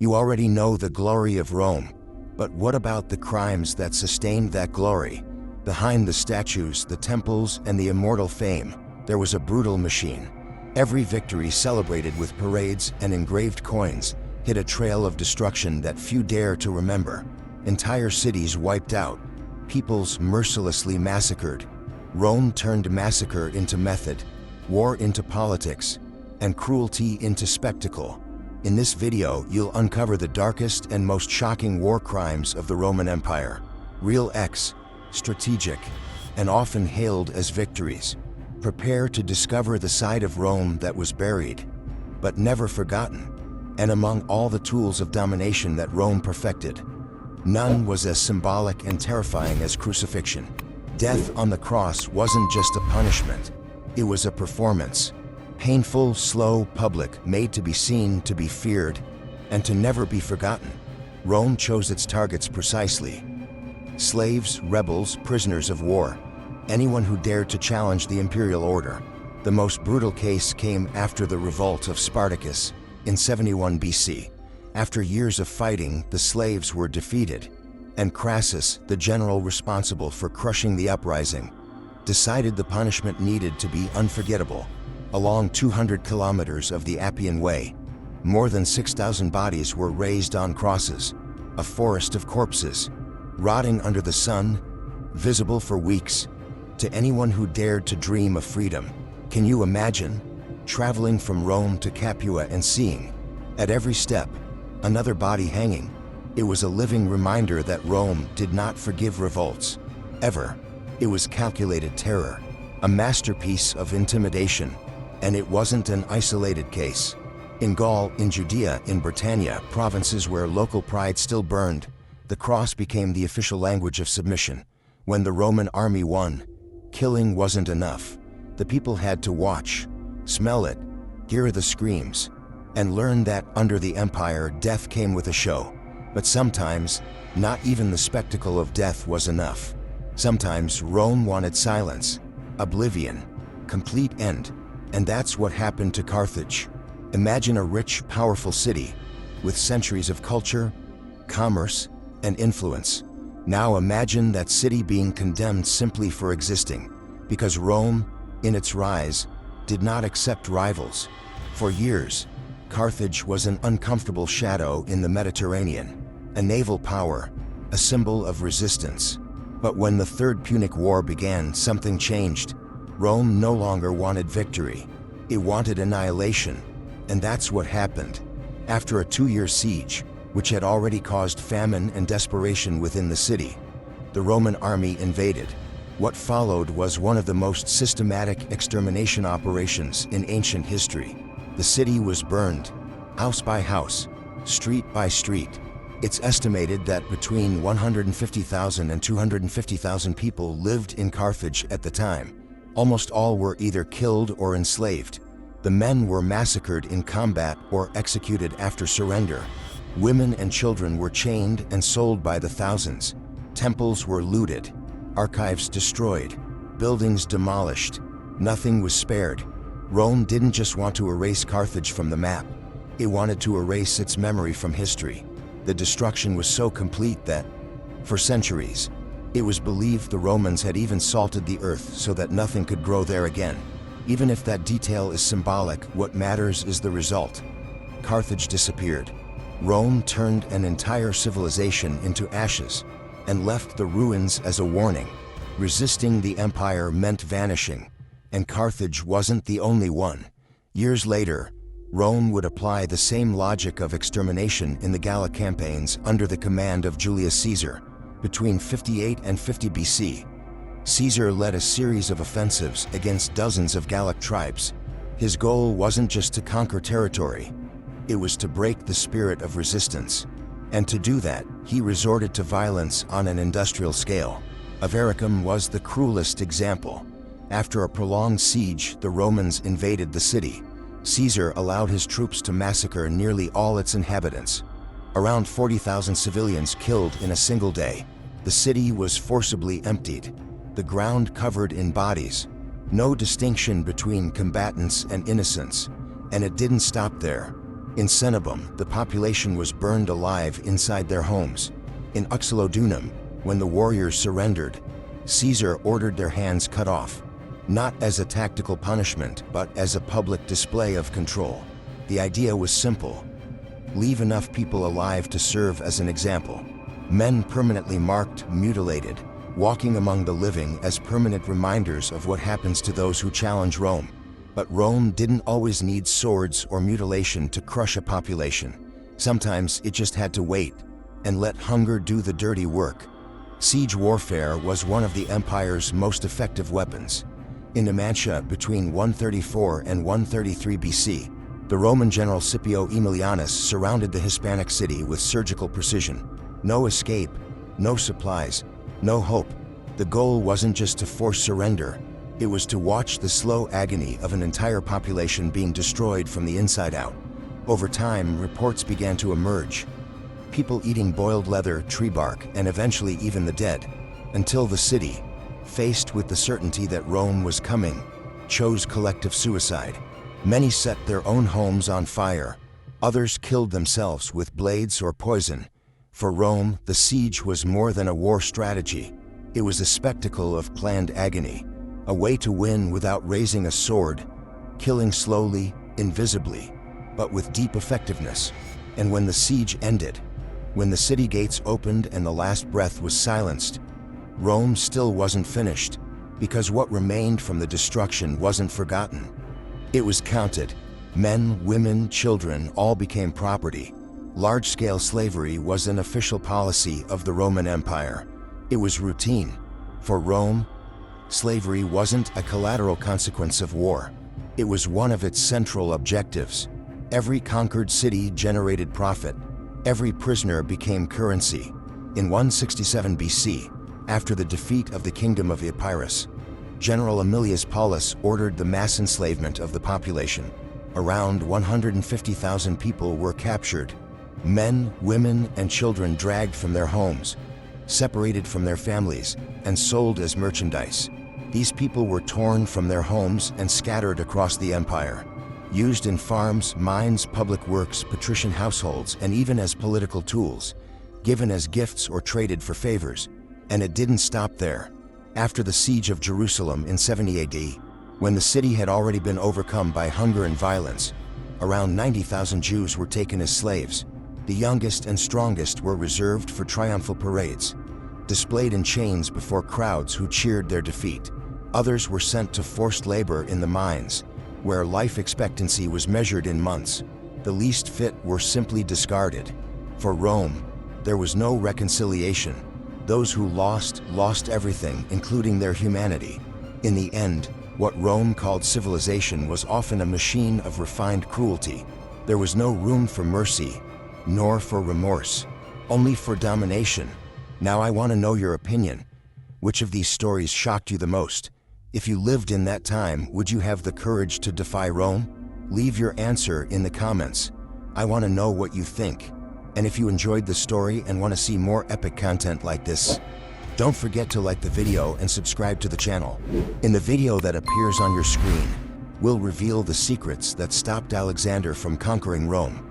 You already know the glory of Rome, but what about the crimes that sustained that glory? Behind the statues, the temples, and the immortal fame, there was a brutal machine. Every victory celebrated with parades and engraved coins hid a trail of destruction that few dare to remember. Entire cities wiped out, peoples mercilessly massacred. Rome turned massacre into method, war into politics, and cruelty into spectacle. In this video, you'll uncover the darkest and most shocking war crimes of the Roman Empire. Real strategic, and often hailed as victories. Prepare to discover the side of Rome that was buried, but never forgotten. And among all the tools of domination that Rome perfected, none was as symbolic and terrifying as crucifixion. Death on the cross wasn't just a punishment, it was a performance. Painful, slow, public, made to be seen, to be feared, and to never be forgotten. Rome chose its targets precisely. Slaves, rebels, prisoners of war, anyone who dared to challenge the imperial order. The most brutal case came after the revolt of Spartacus in 71 BC. After years of fighting, the slaves were defeated, and Crassus, the general responsible for crushing the uprising, decided the punishment needed to be unforgettable. Along 200 kilometers of the Appian Way, more than 6,000 bodies were raised on crosses, a forest of corpses, rotting under the sun, visible for weeks, to anyone who dared to dream of freedom. Can you imagine traveling from Rome to Capua and seeing, at every step, another body hanging? It was a living reminder that Rome did not forgive revolts, ever. It was calculated terror, a masterpiece of intimidation, and it wasn't an isolated case. In Gaul, in Judea, in Britannia, provinces where local pride still burned, the cross became the official language of submission. When the Roman army won, killing wasn't enough. The people had to watch, smell it, hear the screams, and learn that under the empire, death came with a show. But sometimes, not even the spectacle of death was enough. Sometimes Rome wanted silence, oblivion, complete end. And that's what happened to Carthage. Imagine a rich, powerful city with centuries of culture, commerce, and influence. Now imagine that city being condemned simply for existing, because Rome, in its rise, did not accept rivals. For years, Carthage was an uncomfortable shadow in the Mediterranean, a naval power, a symbol of resistance. But when the Third Punic War began, something changed. Rome no longer wanted victory, it wanted annihilation. And that's what happened. After a 2-year siege, which had already caused famine and desperation within the city, the Roman army invaded. What followed was one of the most systematic extermination operations in ancient history. The city was burned, house by house, street by street. It's estimated that between 150,000 and 250,000 people lived in Carthage at the time. Almost all were either killed or enslaved. The men were massacred in combat or executed after surrender. Women and children were chained and sold by the thousands. Temples were looted, archives destroyed, buildings demolished. Nothing was spared. Rome didn't just want to erase Carthage from the map. It wanted to erase its memory from history. The destruction was so complete that, for centuries, it was believed the Romans had even salted the earth so that nothing could grow there again. Even if that detail is symbolic, what matters is the result. Carthage disappeared. Rome turned an entire civilization into ashes and left the ruins as a warning. Resisting the empire meant vanishing, and Carthage wasn't the only one. Years later, Rome would apply the same logic of extermination in the Gallic campaigns under the command of Julius Caesar. Between 58 and 50 BC, Caesar led a series of offensives against dozens of Gallic tribes. His goal wasn't just to conquer territory, it was to break the spirit of resistance. And to do that, he resorted to violence on an industrial scale. Avaricum was the cruelest example. After a prolonged siege, the Romans invaded the city. Caesar allowed his troops to massacre nearly all its inhabitants. Around 40,000 civilians killed in a single day. The city was forcibly emptied, the ground covered in bodies. No distinction between combatants and innocents. And it didn't stop there. In Cenabum, the population was burned alive inside their homes. In Uxellodunum, when the warriors surrendered, Caesar ordered their hands cut off, not as a tactical punishment, but as a public display of control. The idea was simple: leave enough people alive to serve as an example. Men permanently marked, mutilated, walking among the living as permanent reminders of what happens to those who challenge Rome. But Rome didn't always need swords or mutilation to crush a population. Sometimes it just had to wait and let hunger do the dirty work. Siege warfare was one of the empire's most effective weapons. In Numantia, between 134 and 133 BC, the Roman general Scipio Aemilianus surrounded the Hispanic city with surgical precision. No escape, no supplies, no hope. The goal wasn't just to force surrender, it was to watch the slow agony of an entire population being destroyed from the inside out. Over time, reports began to emerge. People eating boiled leather, tree bark, and eventually even the dead, until the city, faced with the certainty that Rome was coming, chose collective suicide. Many set their own homes on fire. Others killed themselves with blades or poison. For Rome, the siege was more than a war strategy. It was a spectacle of planned agony, a way to win without raising a sword, killing slowly, invisibly, but with deep effectiveness. And when the siege ended, when the city gates opened and the last breath was silenced, Rome still wasn't finished, because what remained from the destruction wasn't forgotten. It was counted. Men, women, children all became property. Large-scale slavery was an official policy of the Roman Empire. It was routine. For Rome, slavery wasn't a collateral consequence of war. It was one of its central objectives. Every conquered city generated profit. Every prisoner became currency. In 167 BC, after the defeat of the kingdom of Epirus, General Aemilius Paulus ordered the mass enslavement of the population. Around 150,000 people were captured. Men, women, and children dragged from their homes, separated from their families, and sold as merchandise. These people were torn from their homes and scattered across the empire, used in farms, mines, public works, patrician households, and even as political tools, given as gifts or traded for favors. And it didn't stop there. After the siege of Jerusalem in 70 AD, when the city had already been overcome by hunger and violence, around 90,000 Jews were taken as slaves. The youngest and strongest were reserved for triumphal parades, displayed in chains before crowds who cheered their defeat. Others were sent to forced labor in the mines, where life expectancy was measured in months. The least fit were simply discarded. For Rome, there was no reconciliation. Those who lost everything, including their humanity. In the end, what Rome called civilization was often a machine of refined cruelty. There was no room for mercy, nor for remorse, only for domination. Now I want to know your opinion. Which of these stories shocked you the most? If you lived in that time, would you have the courage to defy Rome? Leave your answer in the comments. I want to know what you think. And if you enjoyed the story and want to see more epic content like this, don't forget to like the video and subscribe to the channel. In the video that appears on your screen, we'll reveal the secrets that stopped Alexander from conquering Rome.